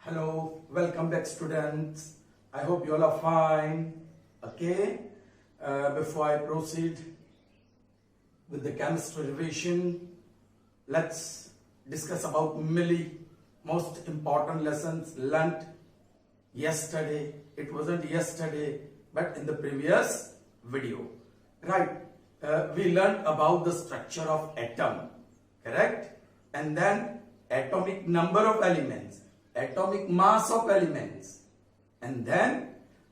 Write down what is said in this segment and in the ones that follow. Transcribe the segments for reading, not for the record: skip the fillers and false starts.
Hello, welcome back students. I hope you all are fine. Okay, before I proceed with the chemistry revision, let's discuss about most important lessons learnt yesterday. It wasn't yesterday, but in the previous video. Right, we learned about the structure of atom, correct? And then atomic number of elements, atomic mass of elements, and then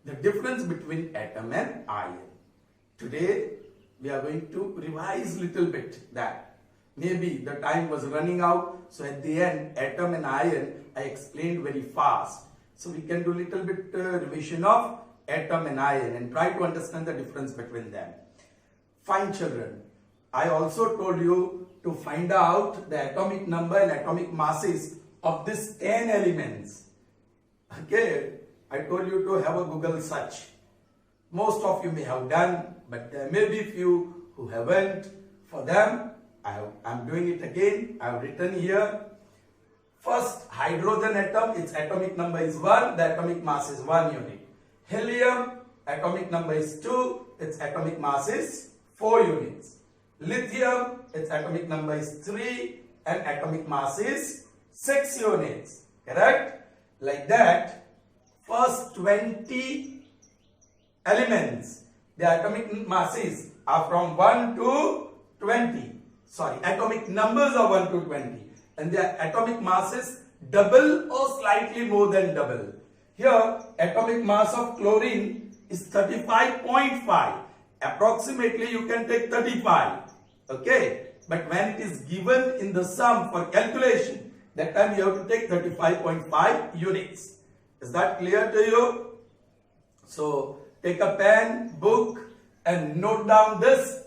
the difference between atom and ion. Today we are going to revise little bit that. Maybe the time was running out, so at the end atom and ion I explained very fast. So we can do little bit revision of atom and ion and try to understand the difference between them. Fine children, I also told you to find out the atomic number and atomic masses of these 10 elements. Okay, I told you to have a Google search. Most of you may have done, but there may be few who haven't. For them, I'm doing it again. I have written here. First, hydrogen atom, its atomic number is 1, the atomic mass is 1 unit. Helium, atomic number is 2, its atomic mass is 4 units. Lithium, its atomic number is 3 and atomic mass is 6 units. Correct? Like that, first 20 elements, the atomic masses are from 1 to 20. Sorry, atomic numbers are 1 to 20. And their atomic masses double or slightly more than double. Here, atomic mass of chlorine is 35.5. Approximately you can take 35. Okay, but when it is given in the sum for calculation, that time you have to take 35.5 units. Is that clear to you? So take a pen, book and note down this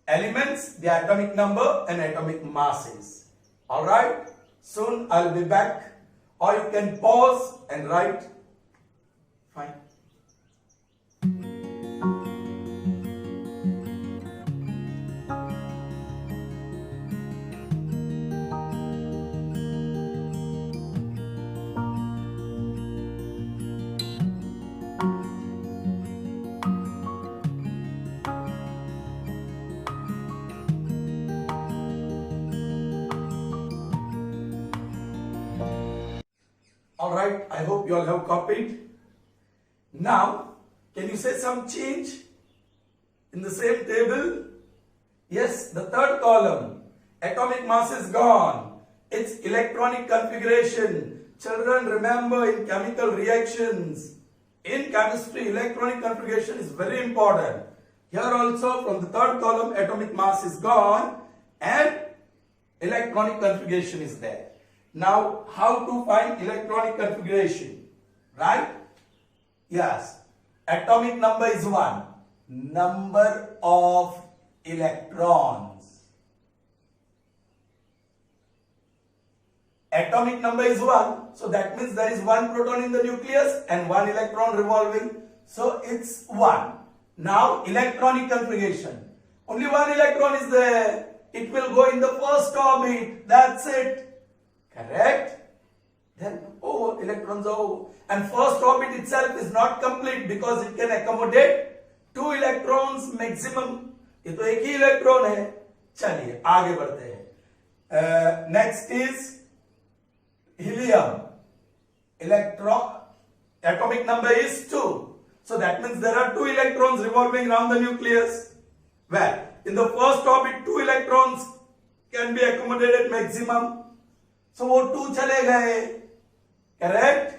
elements, the atomic number and atomic masses. Alright, soon I'll be back, or you can pause and write. Fine. Alright, I hope you all have copied. Now, can you say some change in the same table? Yes, the third column, atomic mass is gone. Its electronic configuration. Children, remember in chemical reactions, in chemistry, electronic configuration is very important. Here also from the third column, atomic mass is gone and electronic configuration is there. Now, how to find electronic configuration? Right? Yes. Atomic number is 1. Number of electrons. Atomic number is 1. So that means there is 1 proton in the nucleus and 1 electron revolving. So it's 1. Now, electronic configuration. Only 1 electron is there. It will go in the first orbit. That's it. Correct? Then electrons are over. And first orbit itself is not complete because it can accommodate 2 electrons maximum. ये तो एक ही electron है. चलिए आगे बढ़ते हैं. Next is helium. Atomic number is 2. So that means there are 2 electrons revolving around the nucleus. Well, in the first orbit 2 electrons can be accommodated maximum. So वो 2 चले गए. Correct?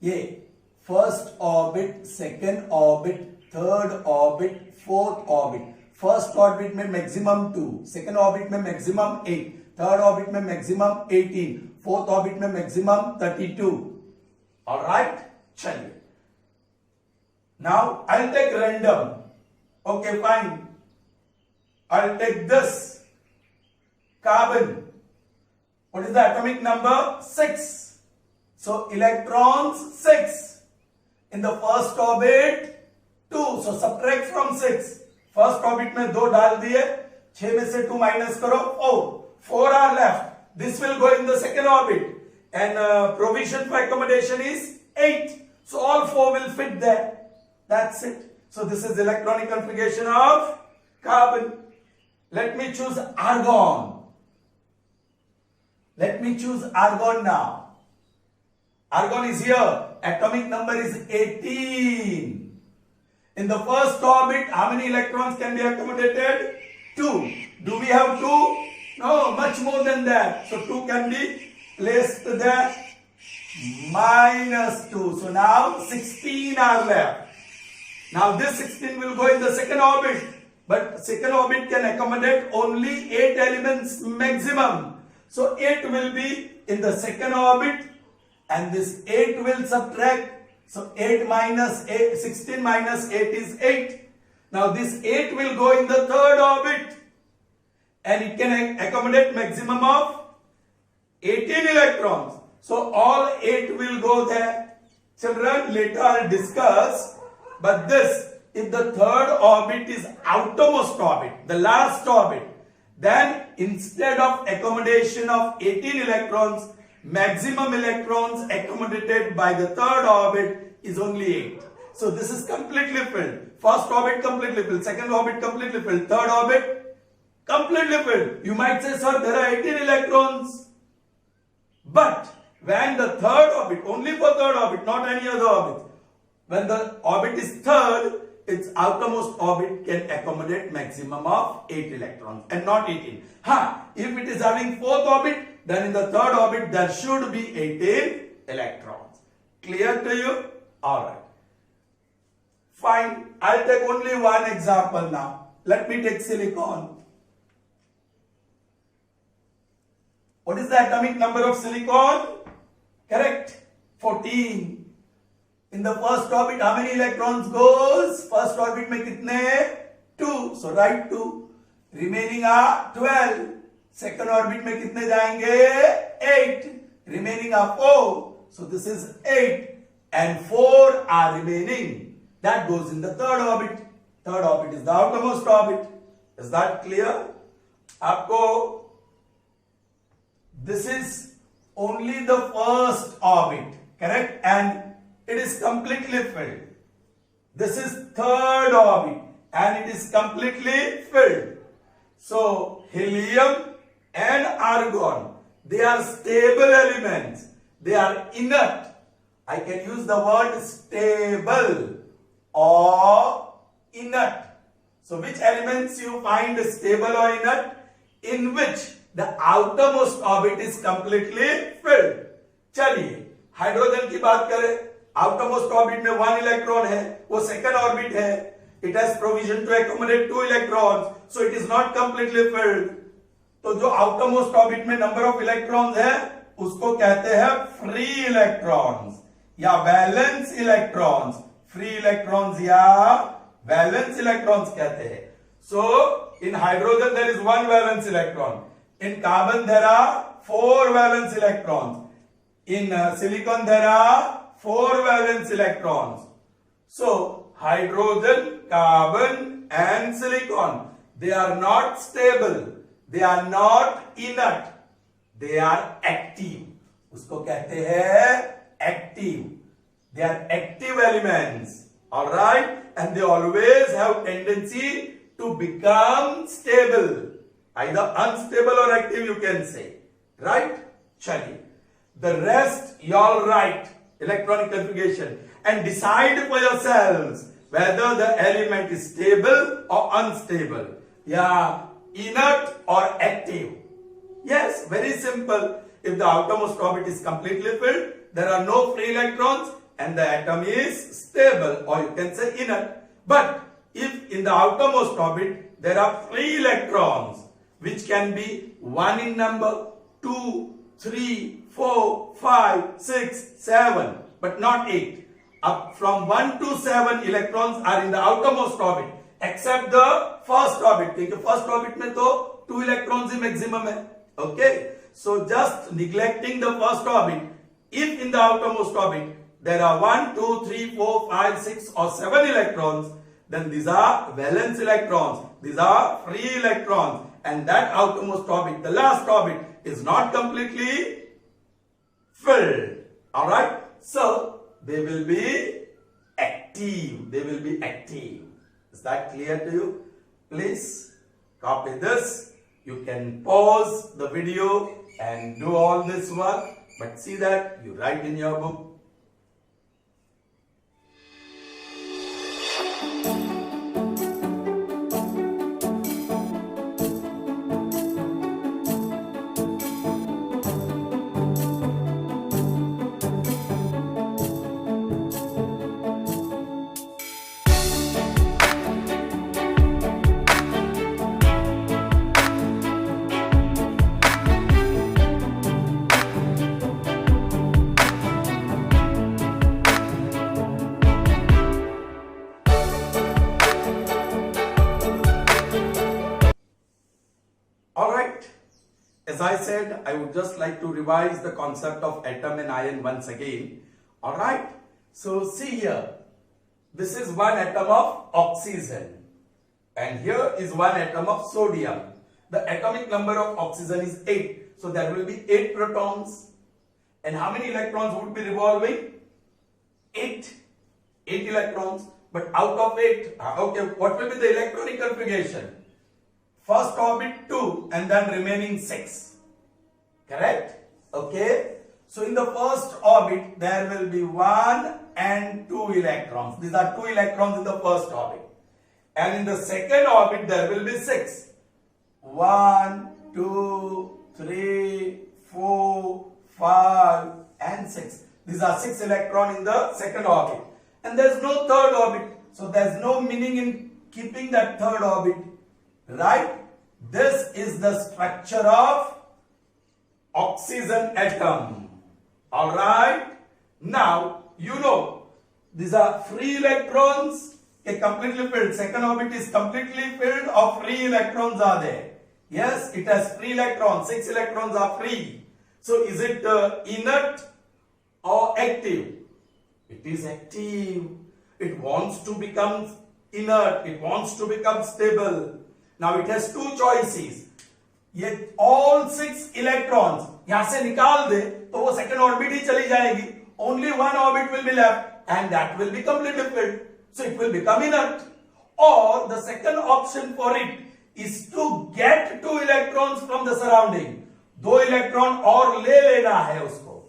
ये first orbit, second orbit, third orbit, fourth orbit. First orbit में maximum 2, second orbit में maximum 8, third orbit में maximum 18, fourth orbit में maximum 32. Alright? चलिए. Now I'll take random. Okay, fine. I'll take this carbon. What is the atomic number? 6. So electrons 6. In the first orbit 2. So subtract from 6. First orbit में 2 डाल दिए. 6 में से 2 minus करो 4. 4 are left. This will go in the second orbit. and provision for accommodation is 8. So all 4 will fit there. That's it. So this is electronic configuration of carbon. Let me choose argon. Let me choose argon now. Argon is here. Atomic number is 18. In the first orbit, how many electrons can be accommodated? 2. Do we have 2? No, much more than that. So 2 can be placed there. -2. So now 16 are left. Now this 16 will go in the second orbit. But second orbit can accommodate only 8 elements maximum. So 8 will be in the second orbit. And this 8 will subtract. So 8 minus 8, 16 minus 8 is 8. Now this 8 will go in the third orbit. And it can accommodate maximum of 18 electrons. So all 8 will go there. Children, later I'll discuss. But this, if the third orbit is outermost orbit, the last orbit, then instead of accommodation of 18 electrons, maximum electrons accommodated by the third orbit is only 8. So this is completely filled. First orbit completely filled, second orbit completely filled, third orbit completely filled. You might say, sir, there are 18 electrons. But when the third orbit, only for third orbit, not any other orbit, when the orbit is third, its outermost orbit can accommodate maximum of 8 electrons and not 18. If it is having fourth orbit, then in the third orbit there should be 18 electrons. Clear to you? Alright. Fine. I'll take only one example now. Let me take silicon. What is the atomic number of silicon? Correct. 14. In the first orbit, how many electrons goes? First orbit में कितने? 2. So write 2. Remaining are 12. Second orbit में कितने जाएंगे? 8. Remaining are 4. So this is 8. And 4 are remaining. That goes in the third orbit. Third orbit is the outermost orbit. Is that clear? आपको this is only the first orbit, correct? And it is completely filled. This is third orbit and it is completely filled. So helium and argon, they are stable elements. They are inert. I can use the word stable or inert. So which elements you find stable or inert? In which the outermost orbit is completely filled. चलिए hydrogen की बात करें. outermost orbit में 1 electron है, वो second orbit है. It has provision to accommodate 2 electrons, so it is not completely filled. तो जो outermost orbit में number of electrons है, उसको कहते हैं free electrons या valence electrons. Free electrons या valence electrons कहते हैं. So in hydrogen there is 1 valence electron. In carbon there are 4 valence electrons. In silicon there are 4 valence electrons. So hydrogen, carbon and silicon, they are not stable. They are not inert. They are active. उसको कहते हैं active. They are active elements. Alright? And they always have tendency to become stable. Either unstable or active you can say. Right? Chaliye. The rest you all write. Electronic configuration. And decide for yourselves whether the element is stable or unstable. Yeah. Inert or active. Yes. Very simple. If the outermost orbit is completely filled, there are no free electrons and the atom is stable, or you can say inert. But if in the outermost orbit there are free electrons, which can be 1 in number, 2, 3, 4, 5, 6, 7, but not 8. Up from 1 to 7 electrons are in the outermost orbit, except the first orbit. Because first orbit में तो 2 electrons ही maximum है. Okay. So just neglecting the first orbit, if in the outermost orbit there are 1, 2, 3, 4, 5, 6 or 7 electrons, then these are valence electrons. These are free electrons. And that outermost orbit, the last orbit, is not completely filled. Alright? So, they will be active. They will be active. Is that clear to you? Please copy this. You can pause the video and do all this work. But see that you write in your book. Alright, as I said, I would just like to revise the concept of atom and ion once again. Alright, so see here, this is one atom of oxygen and here is one atom of sodium. The atomic number of oxygen is 8, so there will be 8 protons. And how many electrons would be revolving? 8 electrons. But out of 8, okay, what will be the electronic configuration? First orbit 2 and then remaining 6. Correct? Okay. So in the first orbit there will be 1 and 2 electrons. These are 2 electrons in the first orbit. And in the second orbit there will be 6. 1, 2, 3, 4, 5 and 6. These are 6 electrons in the second orbit. And there is no third orbit. So there is no meaning in keeping that third orbit. Right? This is the structure of oxygen atom. Alright? Now, you know, these are free electrons, completely filled. Second orbit is completely filled or free electrons are there. Yes, it has free electrons. 6 electrons are free. So, is it inert or active? It is active. It wants to become inert. It wants to become stable. Now it has two choices. ये all 6 electrons यहाँ से निकाल दे तो वो second orbit ही चली जाएगी. Only one orbit will be left and that will be completely filled. So it will become inert. Or the second option for it is to get 2 electrons from the surrounding. 2 electron और ले लेना है उसको.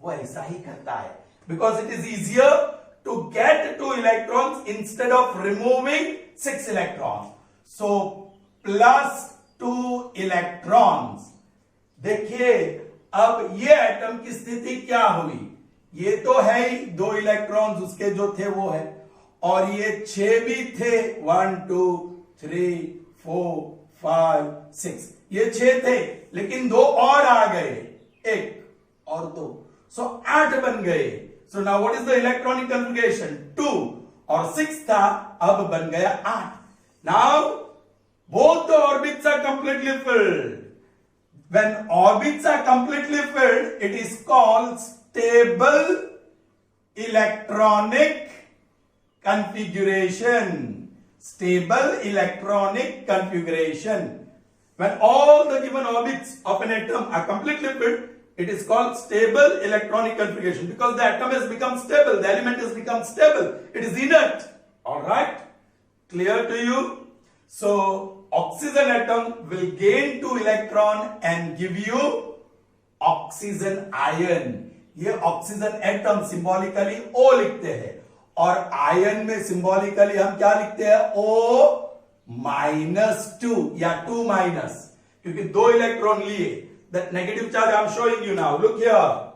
वो ऐसा ही करता है. Because it is easier to get 2 electrons instead of removing 6 electrons. So plus 2 electrons. देखिए अब ये एटम की स्थिति क्या हुई. ये तो है ही 2 इलेक्ट्रॉन्स उसके जो थे वो है और ये 6 भी थे 1 2 3 4 5 6 ये 6 थे लेकिन 2 और आ गए 1 और 2 सो 8 बन गए. So now what is the electronic configuration 2 और 6 था अब बन गया 8. Now both the orbits are completely filled. When orbits are completely filled, it is called stable electronic configuration. Stable electronic configuration. When all the given orbits of an atom are completely filled, it is called stable electronic configuration because the atom has become stable, the element has become stable, it is inert. Alright? Clear to you? So, oxygen atom will gain 2 electron and give you oxygen ion. ये oxygen atom symbolically O लिखते हैं और ion में symbolically हम क्या लिखते हैं O-2 या 2 माइनस क्योंकि 2 इलेक्ट्रॉन लिए. That negative charge I am showing you now. Look here.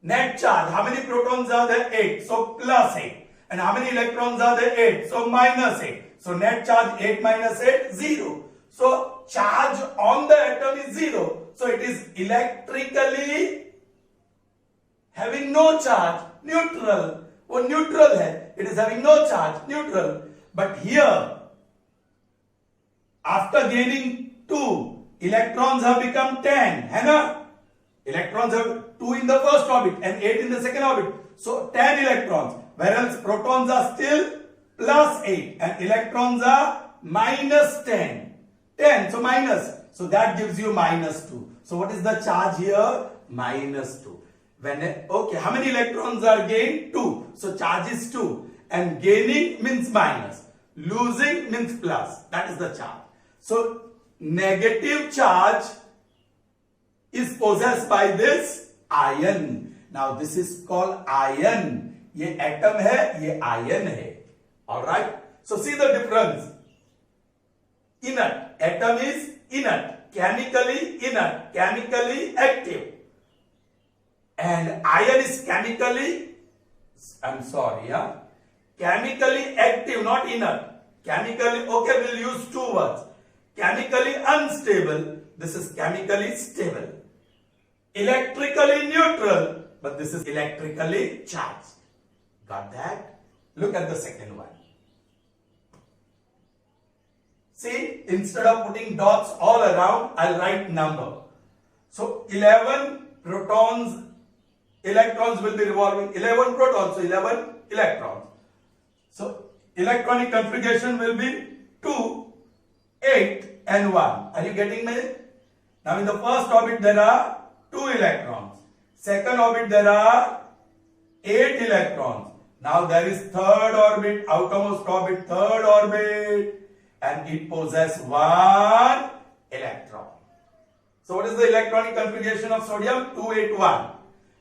Net charge. How many protons are there? 8. So plus 8. And how many electrons are there? 8. So minus 8. So net charge 8 minus 8, 0. So charge on the atom is 0. So it is electrically having no charge, neutral. वो neutral है. It is having no charge, neutral. But here, after gaining 2, electrons have become 10. है ना? Electrons have 2 in the first orbit and 8 in the second orbit. So 10 electrons. Whereas protons are still plus 8 and electrons are minus 10. 10, so minus. So that gives you minus 2. So what is the charge here? -2. Okay, how many electrons are gained? 2. So charge is 2. And gaining means minus. Losing means plus. That is the charge. So negative charge is possessed by this ion. Now this is called ion. ये atom है, ये ion है. Alright? So see the difference. Inert. Atom is inert. Chemically inert. Chemically active. And ion is chemically, chemically active, not inert. Chemically, okay, we'll use two words. Chemically unstable. This is chemically stable. Electrically neutral, but this is electrically charged. Got that? Look at the second one. See, instead of putting dots all around, I'll write number. So 11 electrons will be revolving. 11 protons, so 11 electrons. So electronic configuration will be 2, 8 and 1. Are you getting me? Now in the first orbit there are 2 electrons. Second orbit there are 8 electrons. Now there is third orbit, outermost orbit, third orbit, and it possesses 1 electron. So what is the electronic configuration of sodium? 281.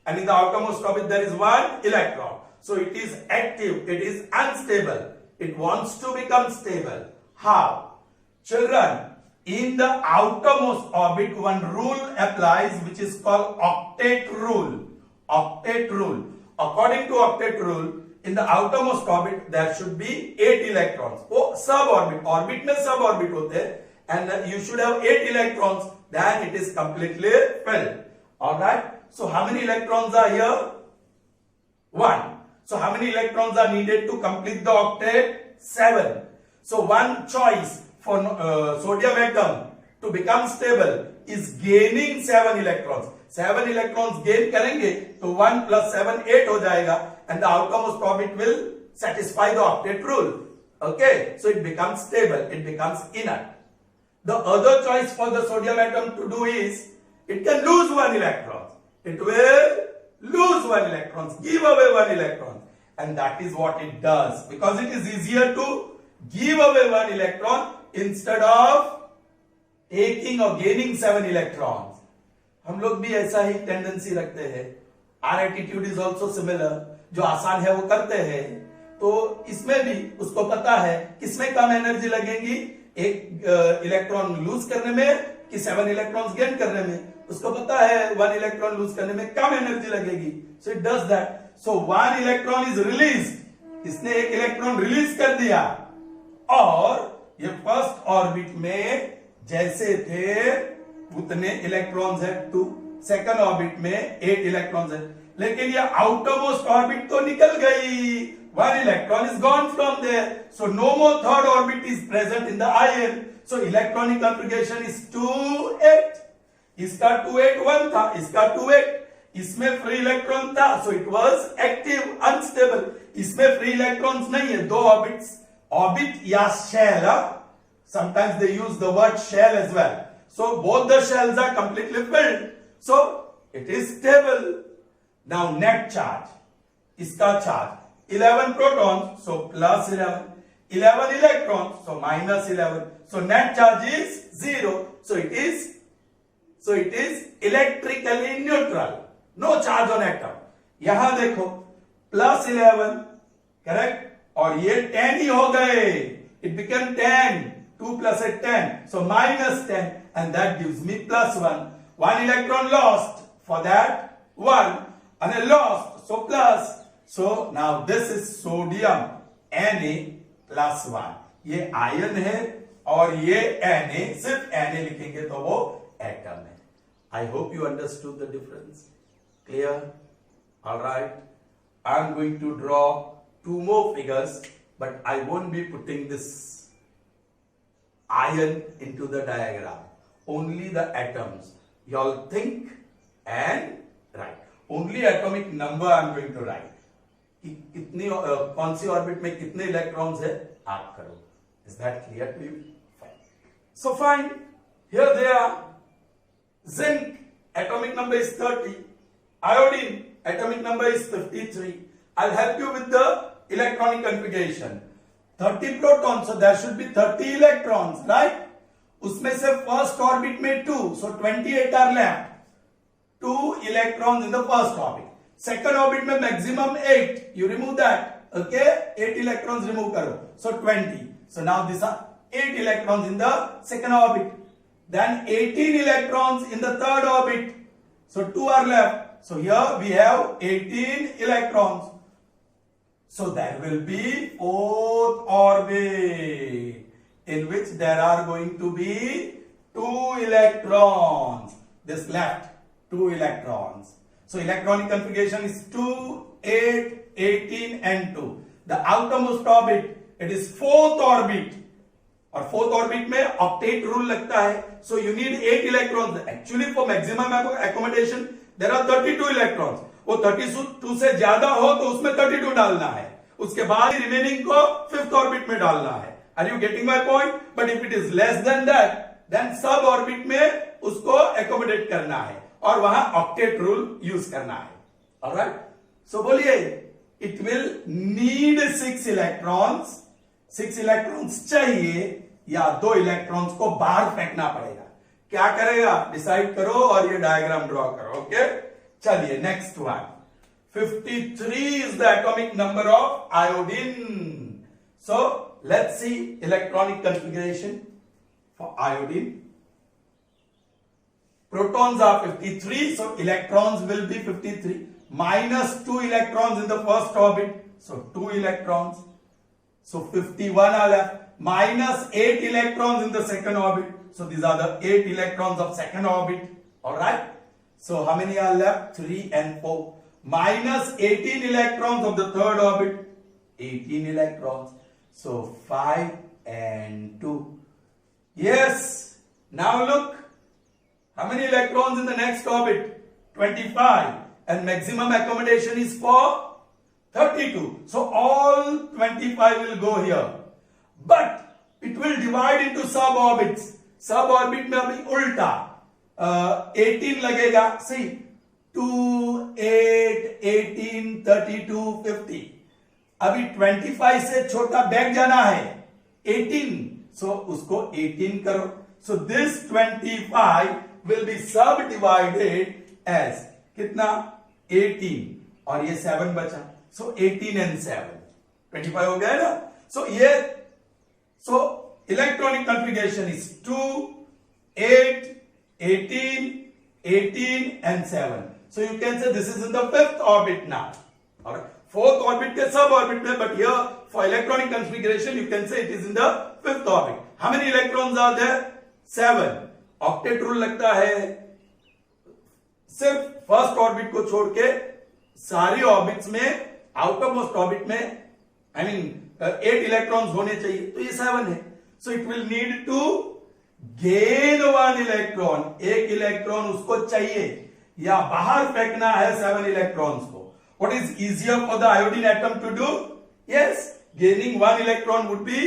And in the outermost orbit there is 1 electron. So it is active, it is unstable. It wants to become stable. How? Children, in the outermost orbit one rule applies which is called octet rule. Octet rule. According to octet rule, in the outermost orbit there should be 8 electrons. Oh, suborbit. Orbit mein suborbit hote hain, and you should have 8 electrons. Then it is completely filled. Alright. So how many electrons are here? 1. So how many electrons are needed to complete the octet? 7. So one choice for sodium atom to become stable is gaining 7 electrons. 7 electrons gain करेंगे तो 1 plus 7 8 हो जाएगा, and the outermost orbit will satisfy the octet rule. Okay, so it becomes stable, it becomes inert. The other choice for the sodium atom to do is it can lose 1 electron. It will lose 1 electron, give away 1 electron, and that is what it does because it is easier to give away 1 electron instead of taking or gaining 7 electrons. हम लोग भी ऐसा ही tendency रखते हैं. Our attitude is also similar. जो आसान है वो करते हैं. तो इसमें भी उसको पता है किसमें कम एनर्जी लगेगी, एक इलेक्ट्रॉन लूज करने में कि 7 इलेक्ट्रॉन्स गेन करने में. उसको पता है 1 इलेक्ट्रॉन लूज करने में कम एनर्जी लगेगी. So it does that. So 1 electron is release. इसने एक इलेक्ट्रॉन रिलीज कर दिया और ये फर्स्ट ऑर्बिट में जैसे थे उतने इलेक्ट्रॉन्स है 2. सेकंड ऑर्बिट में 8 इलेक्ट्रॉन्स है, लेकिन ये आउटरमोस्ट ऑर्बिट तो निकल गई. 1 electron is gone from there. So no more third orbit is present in the ion. So electronic configuration is 2 8. इसका 2 8 1 था, इसका 2 8. इसमें फ्री इलेक्ट्रॉन था, so it was active unstable. इसमें फ्री इलेक्ट्रॉन्स नहीं है. 2 ऑर्बिट्स, ऑर्बिट या shell. Sometimes they use the word shell as well. So both the shells are completely filled. So it is stable. Now net charge. इसका charge 11 protons, so plus 11. 11 electrons, so minus 11. So net charge is 0. So it is electrically neutral. No charge on atom. यहां देखो plus 11, correct? और ये 10 ही हो गए. It became 10. 2 plus 8 10. So minus 10, and that gives me plus 1. 1 electron lost. For that 1, and a lost. So plus. So now this is sodium Na plus 1. ये ion है और ये Na, सिर्फ Na लिखेंगे तो वो एटम है. I hope you understood the difference. Clear? All right. I'm going to draw 2 more figures, but I won't be putting this ion into the diagram. Only the atoms. You all think and write. Only atomic number I'm going to write. कितनी कौन सी orbit में कितने electrons है आप करो. Is that clear to you? Fine. So fine. Here they are. Zinc atomic number is 30. Iodine, atomic number is 53. I'll help you with the electronic configuration. 30 protons, so there should be 30 electrons, right? उसमें से first orbit में 2, so 28 are left. 2 electrons in the first orbit. Second orbit में maximum 8. You remove that, okay? 8 electrons remove करो, so 20. So now these are 8 electrons in the second orbit. Then 18 electrons in the third orbit. So 2 are left. So here we have 18 electrons. So there will be fourth orbit in which there are going to be 2 electrons. This left 2 electrons. So electronic configuration is 2, 8, 18 and 2. The outermost orbit, it is fourth orbit. और fourth orbit में octet rule लगता है. So you need 8 electrons. Actually for maximum accommodation there are 32 electrons. वो 32 से ज्यादा हो तो उसमें 32 डालना है. उसके बाद रिमेनिंग को फिफ्थ ऑर्बिट में डालना है. Are you getting my point? But if it is less than that then sub orbit में उसको एकोमोडेट करना है और वहां ऑक्टेट रूल यूज करना है. ऑलराइट, सो बोलिए it will need 6 electrons. 6 electrons चाहिए या 2 इलेक्ट्रॉन्स को बाहर फेंकना पड़ेगा. क्या करेगा डिसाइड करो और ये डायग्राम ड्रॉ करो. ओके, चलिए next one. 53 is the atomic number of iodine. So let's see electronic configuration for iodine. Protons are 53, so electrons will be 53. Minus 2 electrons in the first orbit, so 2 electrons. So 51 are left. Minus 8 electrons in the second orbit. So these are the 8 electrons of second orbit. Alright. So how many are left? 3 and 4. Minus 18 electrons of the third orbit. 18 electrons. So 5 and 2. Yes. Now look. How many electrons in the next orbit? 25. And maximum accommodation is for 32. So all 25 will go here. But it will divide into suborbits. Suborbit में अभी उल्टा 18 लगेगा. See 2, 8, 18, 32, 50. अभी 25 से छोटा back जाना है 18. So उसको 18 करो. So this 25 will be subdivided as कितना 18 और ये 7 बचा. So 18 and 7 25 हो गया ना. So electronic configuration is 2, 8, 18, 18 and 7. So you can say this is in the fifth orbit now. Alright, fourth orbit के सब orbit में, but here for electronic configuration you can say it is in the fifth orbit. How many electrons are there? 7. Octet rule लगता है. सिर्फ first orbit को छोड़ के सारी ऑर्बिट्स में आउटरमोस्ट ऑर्बिट में आई मीन 8 इलेक्ट्रॉन्स होने चाहिए. तो ये 7 है. So it will need to gain 1 electron. 1 electron उसको चाहिए या बाहर फेंकना है 7 इलेक्ट्रॉन्स को. What is easier for the iodine atom to do? Yes, gaining 1 electron would be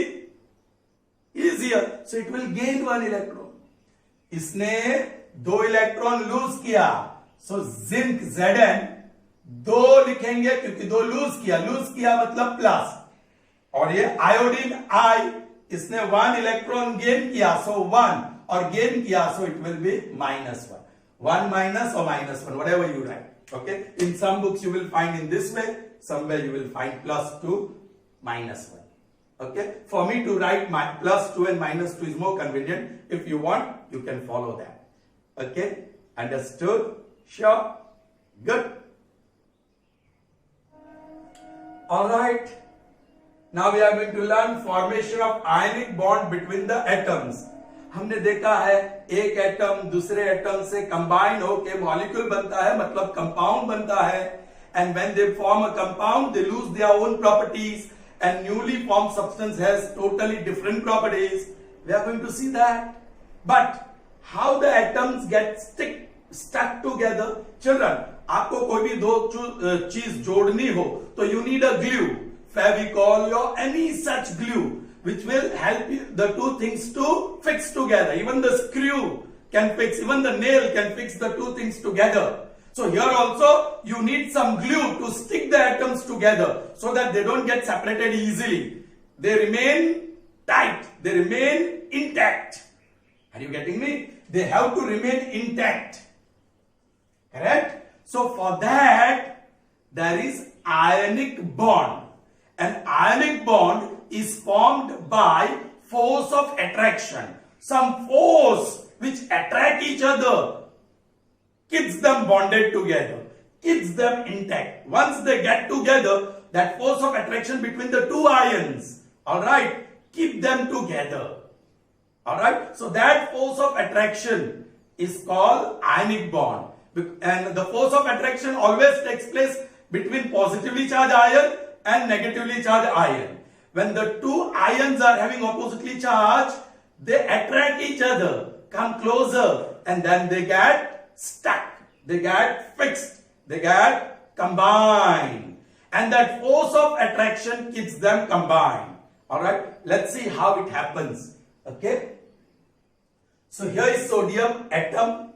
easier. So it will gain 1 electron. इसने 2 इलेक्ट्रॉन लूज किया. So zinc Zn 2 लिखेंगे क्योंकि 2 लूज किया मतलब प्लस. और ये आयोडीन I, इसने 1 इलेक्ट्रॉन गेन किया सो 1 और गेन किया सो it will be -1. 1 minus or -1, whatever you write. Okay, in some books you will find in this way, somewhere you will find +2 -1. Okay, for me to write my +2 and -2 is more convenient. If you want you can follow that. Okay, understood? Sure? Good. All right. Now we are going to learn formation of ionic bond between the atoms. हमने देखा है एक atom दूसरे atom से combine होके molecule बनता है, मतलब कंपाउंड बनता है. And when they form a compound, they lose their own properties, and newly formed substance has totally different properties. We are going to see that. But how the atoms get stuck together? Children, आपको कोई भी दो चीज जोड़नी हो तो you need a glue, Fevicol or any such glue which will help you the two things to fix together. Even the screw can fix, even the nail can fix the two things together. So here also you need some glue to stick the atoms together so that they don't get separated easily. They remain tight, they remain intact. Are you getting me? They have to remain intact. Correct? So for that there is ionic bond. An ionic bond is formed by force of attraction. Some force which attract each other keeps them bonded together, keeps them intact. Once they get together, that force of attraction between the two ions, alright, keep them together. Alright, so that force of attraction is called ionic bond. And the force of attraction always takes place between positively charged ion and negatively charged ion. When the two ions are having oppositely charged, they attract each other, come closer, and then they get stuck, they get fixed, they get combined. And that force of attraction keeps them combined. Alright, let's see how it happens. Okay. So here is sodium atom.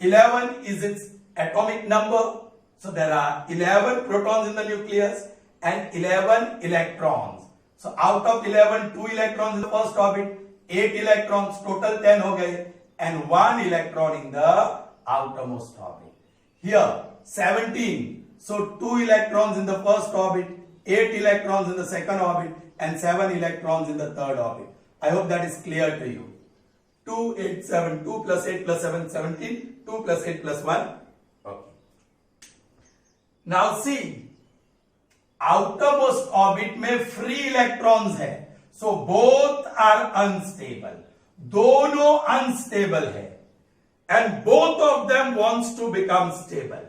11 is its atomic number. So there are 11 protons in the nucleus and 11 electrons. So out of 11, 2 electrons in the first orbit, 8 electrons, total 10 ho gaye, and 1 electron in the outermost orbit. Here 17. So 2 electrons in the first orbit, 8 electrons in the second orbit, and 7 electrons in the third orbit. I hope that is clear to you. 2, 8, 7. 2 plus 8 plus 7, 17. 2 plus 8 plus 1. Okay. Now see, outermost orbit में free electrons है. So both are unstable. दोनों unstable है. And both of them wants to become stable.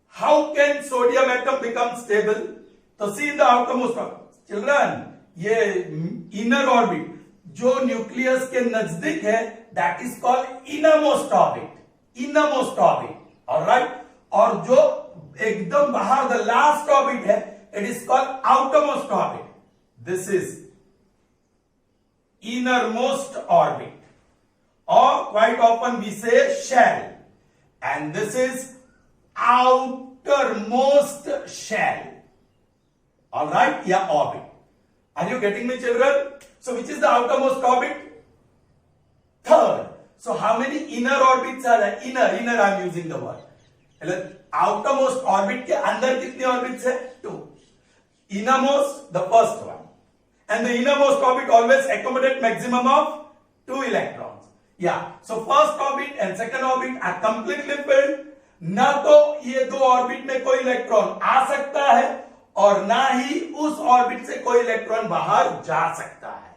How can sodium atom become stable? So see in the outermost orbit. Children, ये inner orbit जो nucleus के नजदीक है, that is called innermost orbit. Innermost orbit. Alright? और जो एकदम बाहर the last orbit है, it is called outermost orbit. This is innermost orbit. Or quite often we say shell. And this is outermost shell. Alright? Yeah, orbit. Are you getting me, children? So which is the outermost orbit? Third. So how many inner orbits are there? Inner I am using the word. Outermost orbit के अंदर कितने orbits है? 2. Innermost, the first one. And the innermost orbit always accommodate maximum of 2 electrons. Yeah. So first orbit and second orbit are completely filled. ना तो ये दो orbit में कोई इलेक्ट्रॉन आ सकता है और ना ही उस ऑर्बिट से कोई इलेक्ट्रॉन बाहर जा सकता है.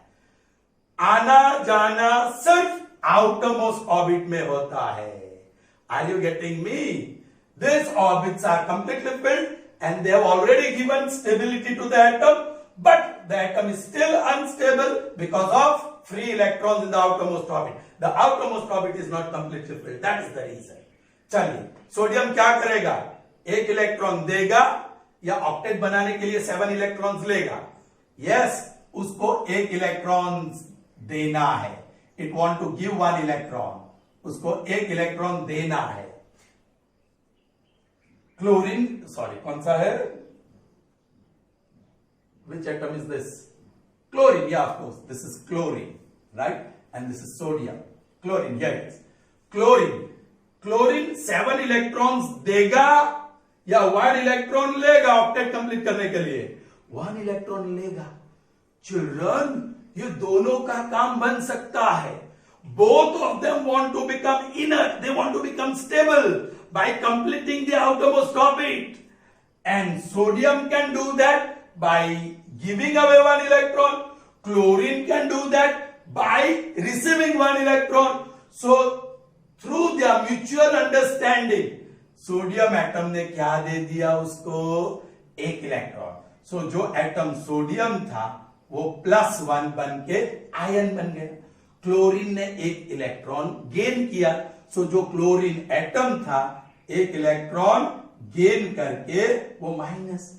आना जाना सिर्फ outermost orbit में होता है. Are you getting me? These orbits are completely filled and they have already given stability to the atom, but the atom is still unstable because of free electrons in the outermost orbit. The outermost orbit is not completely filled. That is the reason. चलिए, sodium क्या करेगा? एक electron देगा या octet बनाने के लिए 7 electrons लेगा? यस, उसको एक इलेक्ट्रॉन देना है. It want to give 1 electron. उसको एक इलेक्ट्रॉन देना है. क्लोरीन, सॉरी, कौन सा है? Which atom is this? Chlorine, yeah, of course. This is chlorine, right? And this is sodium. Chlorine, here it is. Chlorine 7 electrons देगा या 1 electron लेगा ऑक्टेट कंप्लीट करने के लिए? 1 electron लेगा. चिल्ड्रन, ये दोनों का काम बन सकता है. Both of them want to become inert. They want to become stable by completing the outermost orbit. And sodium can do that by giving away 1 electron. Chlorine can do that by receiving 1 electron. So through their mutual understanding, sodium atom ने क्या दे दिया उसको? एक electron. सो जो atom sodium था वो +1 बन के आयन बन गया. क्लोरीन ने एक इलेक्ट्रॉन गेन किया. सो जो क्लोरीन एटम था एक इलेक्ट्रॉन गेन करके वो माइनस.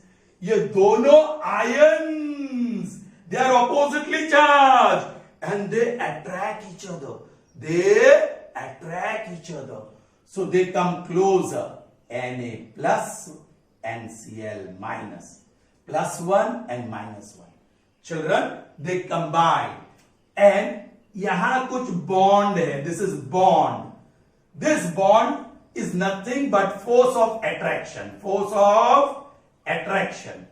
ये दोनों ions, they are oppositely charged and they attract each other. they attract each other. So they come closer. Na plus and Cl minus. Plus 1 and minus 1. Children, they combine. And यहाँ कुछ bond है. This is bond. This bond is nothing but force of attraction. Force of attraction.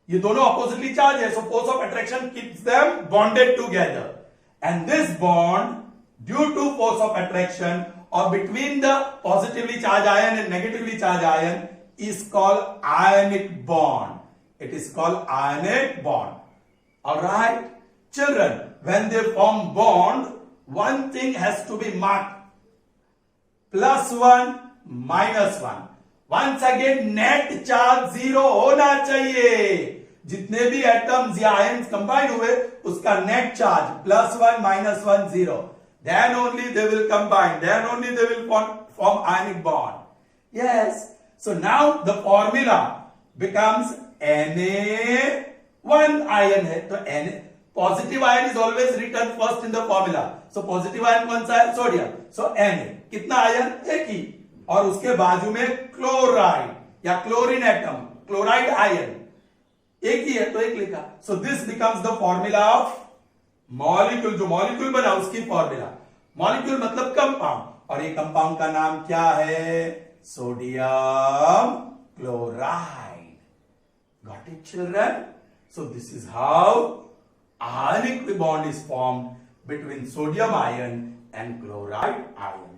ये दोनों oppositely charged है. So force of attraction keeps them bonded together. And this bond, due to force of attraction or between the positively charged ion and negatively charged ion, is called ionic bond. It is called ionic bond. Alright? Children, when they form bond, one thing has to be marked. +1, -1. Once again, net charge 0 होना चाहिए. जितने भी atoms या ions combine हुए, उसका net charge +1, -1, 0. Then only they will combine. Then only they will form ionic bond. Yes. So now the formula becomes Na. One ion है तो Na. Positive ion is always written first in the formula. So positive ion कौन सा है? Sodium. So Na. कितना ion? एक ही. और उसके बाजू में क्लोराइड या क्लोरीन एटम, क्लोराइड आयन एक ही है तो एक लिखा. So this becomes the formula of molecule. जो मॉलिक्यूल बना उसकी फॉर्मूला. मॉलिक्यूल मतलब कंपाउंड. और ये कंपाउंड का नाम क्या है? Sodium chloride. Got it, children? So this is how ionic bond is formed between sodium ion and chloride ion.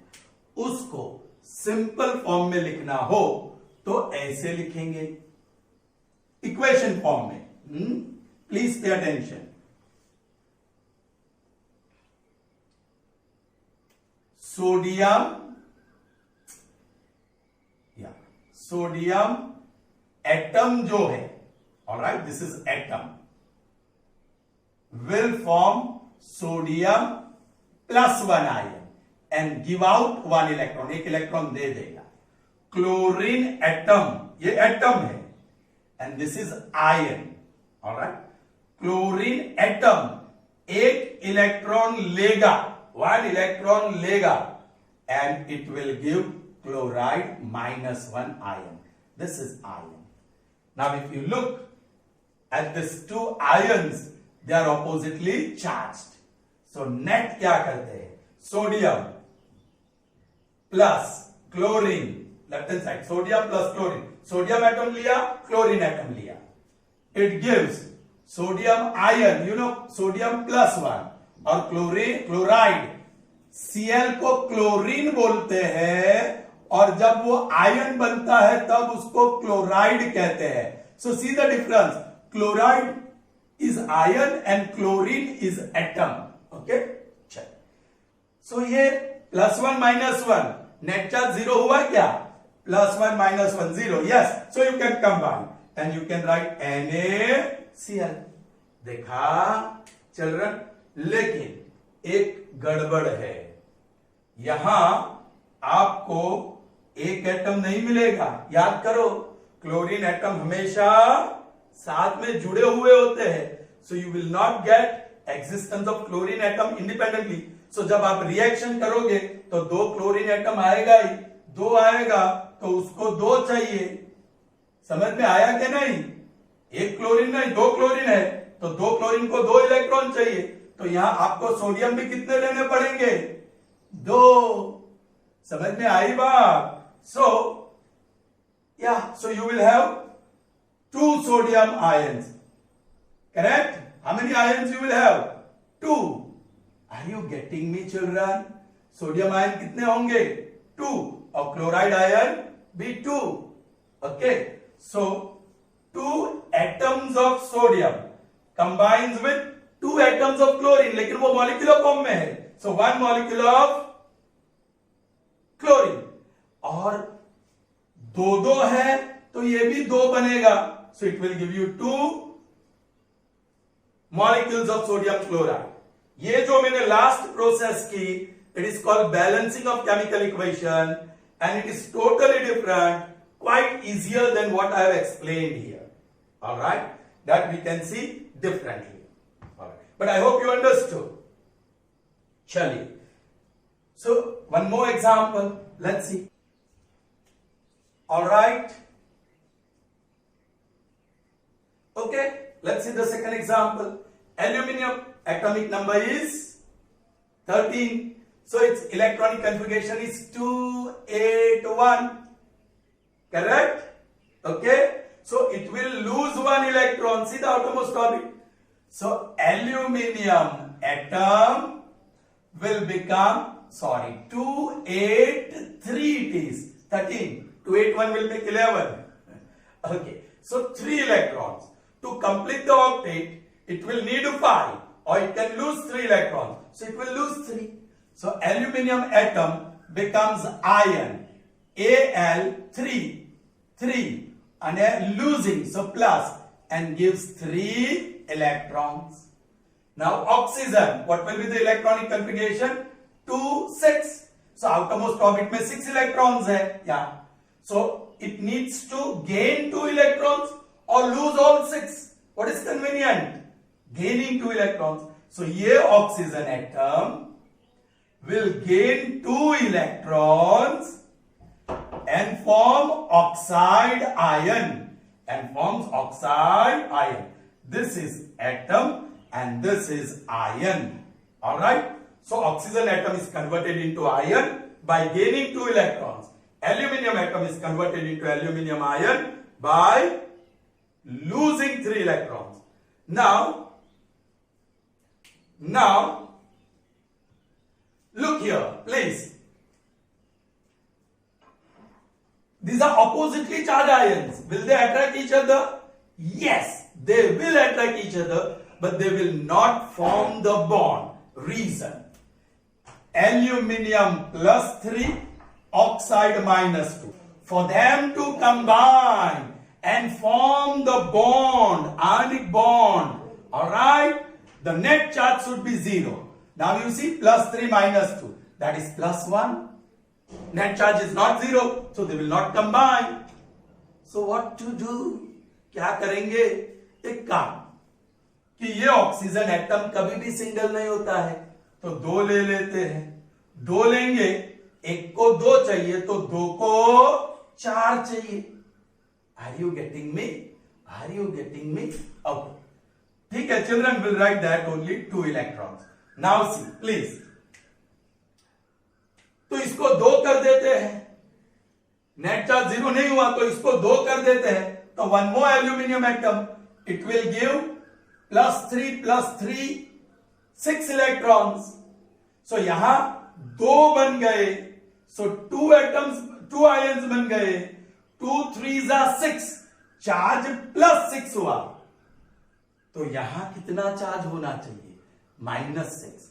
उसको सिंपल फॉर्म में लिखना हो तो ऐसे लिखेंगे, इक्वेशन फॉर्म में. Please pay attention. Sodium atom जो है, alright, this is atom, will form sodium +1 ion and give out 1 electron. एक इलेक्ट्रॉन दे देगा. क्लोरीन एटम, ये एटम है, and this is ion. Alright, chlorine atom एक इलेक्ट्रॉन लेगा, 1 electron लेगा, and it will give chloride -1 ion. This is ion. Now if you look at these two ions, they are oppositely charged. So net क्या करते हैं? Sodium plus chlorine, left hand side, sodium plus chlorine. Sodium atom लिया, chlorine atom लिया. It gives sodium ion, you know, sodium +1 और chloride. Cl को chlorine बोलते हैं और जब वो आयन बनता है तब उसको क्लोराइड कहते हैं. So see the difference. Chloride is ion and chlorine is atom. Okay, check. So ये +1 -1 net charge 0 हुआ क्या? +1 -1 0. Yes. So you can combine and you can write NaCl. देखा children? लेकिन एक गड़बड़ है. यहां आपको एक एटम नहीं मिलेगा. याद करो, क्लोरीन एटम हमेशा साथ में जुड़े हुए होते हैं. So you will not get existence of chlorine atom independently. सो जब आप रिएक्शन करोगे तो 2 क्लोरीन एटम आएगा ही. 2 आएगा तो उसको 2 चाहिए. समझ में आया कि नहीं? एक क्लोरीन नहीं, 2 क्लोरीन है तो 2 क्लोरीन को 2 इलेक्ट्रॉन चाहिए. तो यहां आपको सोडियम भी कितने लेने पड़ेंगे? 2. समझ में आई बात? So you will have 2 sodium ions. Correct? How many ions you will have? 2. Are you getting me, children? Sodium ion कितने होंगे? 2. और chloride ion भी 2. Okay. So 2 atoms of sodium combines with 2 atoms of chlorine. लेकिन वो molecular form में है. So 1 molecule of chlorine. और 2 है तो ये भी 2 बनेगा. So it will give you 2 molecules of sodium chloride. ये जो मैंने last process की, it is called balancing of chemical equation and it is totally different, quite easier than what I have explained here. Alright? That we can see differently. Alright. But I hope you understood. चलिए, So one more example, let's see. All right. Okay, let's see the second example. Aluminium atomic number is 13. So its electronic configuration is 281. Correct? Okay. So it will lose one electron. See the outermost orbit. So aluminium atom will become, 283 it is. 13. 281 will make 11. Okay. So 3 electrons. To complete the octet, it will need 5. Or it can lose 3 electrons. So it will lose 3. So aluminium atom becomes iron. Al3. 3. And losing, so plus, and gives 3 electrons. Now oxygen, what will be the electronic configuration? 2, 6. So outermost orbit में 6 electrons है. Yeah. So it needs to gain 2 electrons or lose all 6. What is convenient? Gaining 2 electrons. So ये oxygen atom will gain 2 electrons and form oxide ion. And forms oxide ion. This is atom and this is ion. Alright? So oxygen atom is converted into ion by gaining 2 electrons. Aluminium atom is converted into aluminium ion by losing 3 electrons. Now look here, please. These are oppositely charged ions. Will they attract each other? Yes, they will attract each other, but they will not form the bond. Reason: aluminium plus 3, oxide minus 2. For them to combine and form the bond, ionic bond, alright, the net charge should be 0. Now you see plus 3 minus 2, that is plus 1. Net charge is not 0, so they will not combine. So what to do? क्या करेंगे? एक काम कि ये oxygen atom कभी भी single नहीं होता है, तो 2 ले लेते हैं. 2 लेंगे, एक को 2 चाहिए तो 2 को 4 चाहिए. Are you getting me? Are you getting me? Okay. ठीक है, children will write that only 2 electrons. Now see, please. तो इसको 2 कर देते हैं. नेट चार्ज 0 नहीं हुआ तो इसको 2 कर देते हैं. तो 1 more aluminium atom, it will give plus 3, 6 electrons. So यहां 2 बन गए. So 2 ions बन गए. 2 3s are 6. चार्ज प्लस 6 हुआ. तो यहां कितना चार्ज होना चाहिए? -6.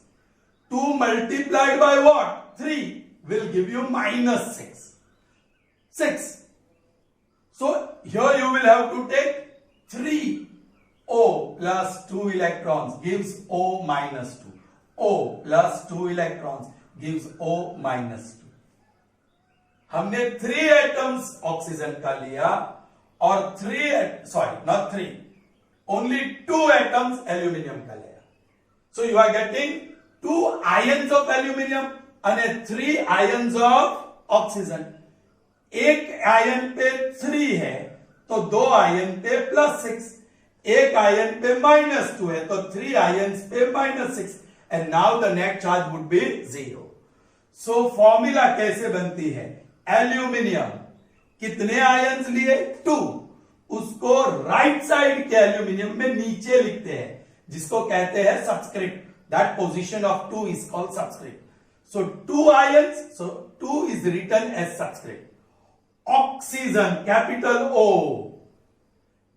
2 multiplied by what? 3 will give you -6. 6. So here you will have to take 3 O plus 2 electrons gives O minus 2. O plus 2 electrons gives O minus 2. हमने 3 atoms oxygen का लिया और only 2 atoms एल्यूमिनियम का लिया. So you are getting 2 ions of aluminium and 3 ions of oxygen. एक ion पे 3 है तो 2 आयन पे +6. एक आयन पे -2 है तो 3 आयन्स पे -6. And now the net charge would be 0. So formula कैसे बनती है? एल्यूमिनियम कितने आयन्स लिए? 2. उसको राइट साइड के एल्यूमिनियम में नीचे लिखते हैं जिसको कहते हैं subscript. That position of 2 is called subscript. So 2 ions, so 2 is written as subscript. Oxygen, capital O.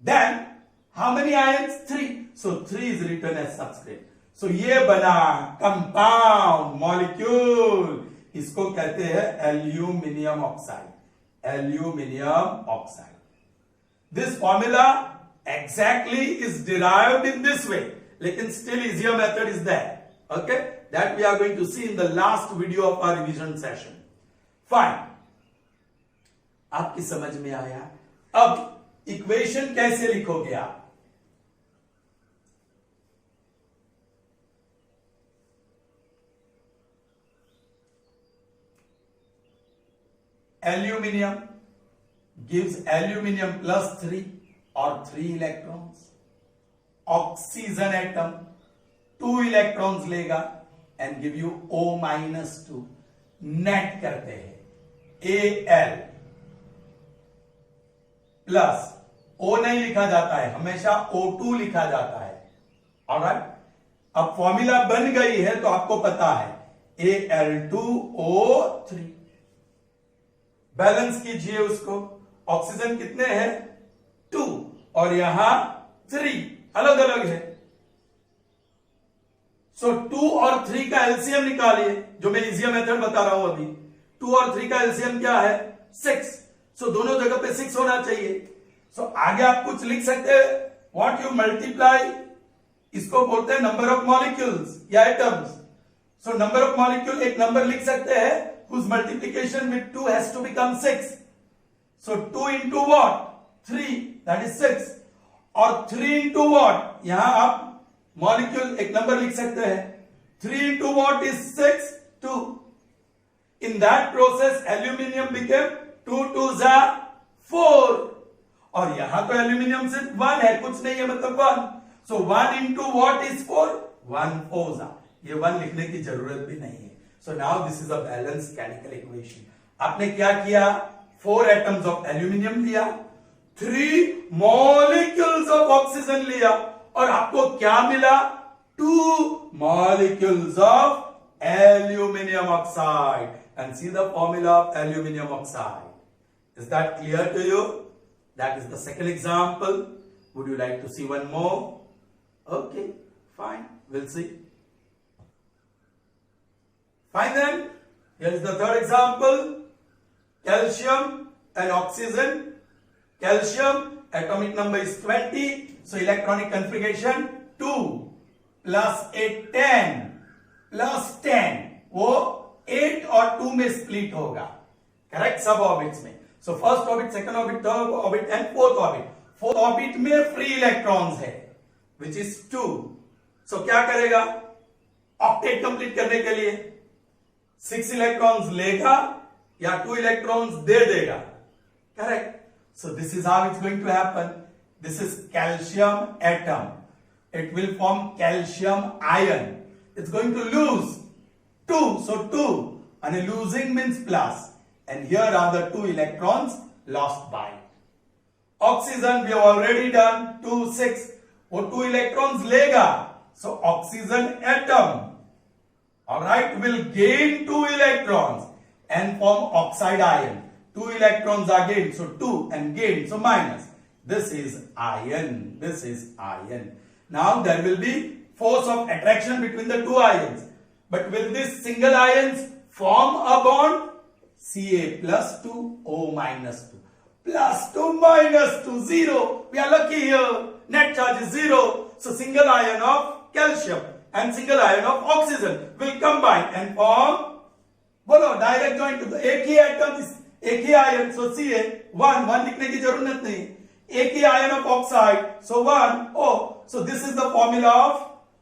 Then how many ions? 3. So 3 is written as subscript. So ये बना compound molecule. इसको कहते हैं aluminium oxide. Aluminium oxide. This formula exactly is derived in this way. लेकिन still easier method is there. Okay? That we are going to see in the last video of our revision session. Fine. आपकी समझ में आया? अब equation कैसे लिखोगे आप? Aluminium gives aluminium plus 3 or 3 electrons. Oxygen atom 2 electrons लेगा and give you O minus 2. Net करते हैं Al प्लस O नहीं लिखा जाता है, हमेशा O2 लिखा जाता है. ऑलराइट, अब फॉर्मूला बन गई है तो आपको पता है Al2O3. बैलेंस कीजिए उसको. ऑक्सीजन कितने हैं 2 और यहां 3 अलग अलग है. सो 2 और 3 का एलसीएम निकालिए, जो मैं इजी मेथड बता रहा हूं अभी. 2 और 3 का एलसीएम क्या है 6. सो दोनों जगह पे 6 होना चाहिए. सो आगे आप कुछ लिख सकते हैं. व्हाट यू मल्टीप्लाई, इसको बोलते हैं नंबर ऑफ मॉलिक्यूल्स या atoms. So number of molecule एक नंबर लिख सकते हैं whose multiplication with 2 has to become 6. So 2 into what? 3, that is 6. और 3 into what? यहां आप मॉलिक्यूल एक नंबर लिख सकते हैं. 3 into what is 6? 2. In that process, aluminium became 2 2s are 4. और यहां तो एल्यूमिनियम सिर्फ 1 है, कुछ नहीं है, मतलब 1. So 1 into what is 4? 1 4s are. ये 1 लिखने की जरूरत भी नहीं है. So now this is a balanced chemical equation. आपने क्या किया? 4 atoms of aluminium लिया, 3 molecules of oxygen लिया और आपको क्या मिला? 2 molecules of aluminium oxide. And see the formula of aluminium oxide. Is that clear to you? That is the second example. Would you like to see one more? Okay, fine. We'll see. Fine then. Here is the third example. Calcium and oxygen. Calcium atomic number is 20. So electronic configuration 2 plus 8 10 plus 10. वो 8 और 2 में split होगा. Correct? सब orbits में. So first orbit, second orbit, third orbit and fourth orbit. Fourth orbit में free electrons है, which is 2. So क्या करेगा? Octet complete करने के लिए 6 electrons लेगा या 2 electrons दे देगा. Correct? So this is how it's going to happen. This is calcium atom. It will form calcium ion. It's going to lose 2. So 2. And losing means plus. And here are the 2 electrons lost by. Oxygen we have already done. 2 6. वो 2 electrons लेगा. So oxygen atom, alright, will gain 2 electrons and form oxide ion. 2 electrons are gained, so 2 and gained, so minus. This is ion. This is ion. Now there will be force of attraction between the 2 ions. But will these single ions form a bond? Ca plus 2, O minus 2. Plus 2 minus 2, 0. We are lucky here. Net charge is 0. So single ion of calcium and single ion of oxygen will combine and form, बोलो direct joint to the एक ही atom is एक ही ion. So Ca 1 लिखने की जरूरत नहीं. एक ही ion of oxide. So 1 O. So this is the formula of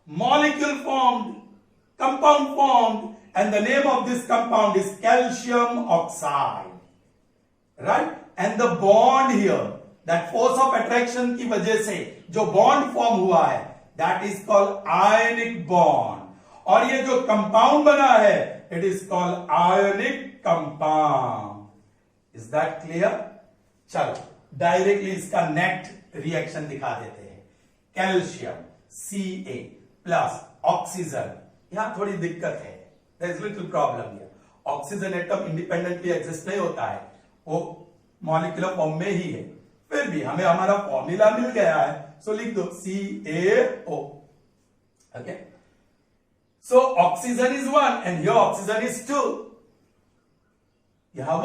molecule formed, compound formed, and the name of this compound is calcium oxide. Right? And the bond here, that force of attraction की वजह से जो bond form हुआ है, that is called ionic bond. और ये जो compound बना है, it is called ionic compound. Is that clear? चलो डायरेक्टली इसका नेट रिएक्शन दिखा देते हैं. कैल्शियम Ca प्लस ऑक्सीजन, यहां थोड़ी दिक्कत है. There is little problem here. Oxygen atom independently exist नहीं होता है, वो मॉलिक्यूलर फॉर्म में ही है. फिर भी हमें हमारा फॉर्मूला मिल गया है, सो लिख दो CaO. Okay, so oxygen is 1 and here oxygen is 2. यहां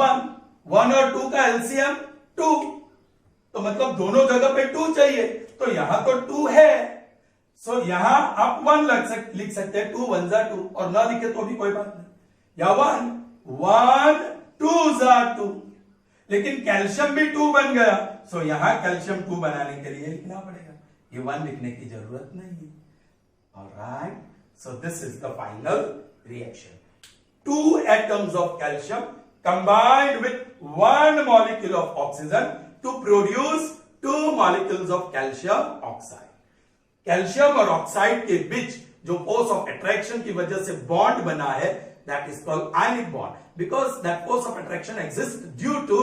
1 और 2 का एलसीएम 2, तो मतलब दोनों जगह पे 2 चाहिए. तो यहां तो 2 है, सो यहां आप 1 लिख सकते हैं. 2 1 2, और ना लिखे तो भी कोई बात नहीं. या 1 2 2, लेकिन कैल्शियम भी 2 बन गया, सो यहां कैल्शियम 2 बनाने के लिए लिखना पड़ेगा. ये 1 लिखने की जरूरत नहीं है. Alright, so this is the final reaction. 2 atoms of calcium combined with one molecule of oxygen to produce two molecules of calcium oxide. Calcium और ऑक्साइड के बीच जो फोर्स ऑफ अट्रैक्शन की वजह से बॉन्ड बना है, that is called ionic bond, because that force of attraction exist due to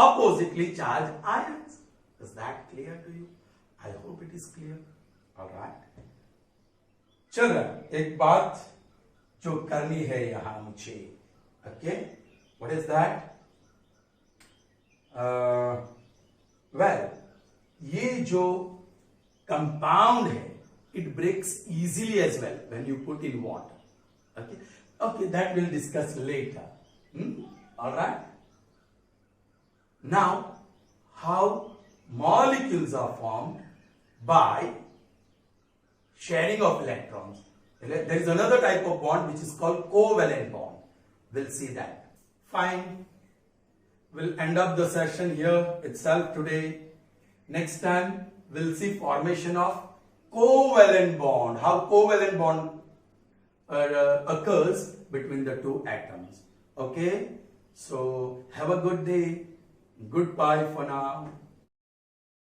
oppositely charge ions. Is that clear to you? I hope it is clear. Alright, चल रहा एक बात जो करनी है यहां मुझे. Okay, what is that? Well, ये जो कंपाउंड है, it breaks easily as well when you put in water. Okay, that we'll discuss later. All right. Now, how molecules are formed by sharing of electrons. There is another type of bond which is called covalent bond. We'll see that. Fine. We'll end up the session here itself today. Next time we'll see formation of covalent bond, how covalent bond occurs between the two atoms. Okay, so have a good day. Goodbye for now.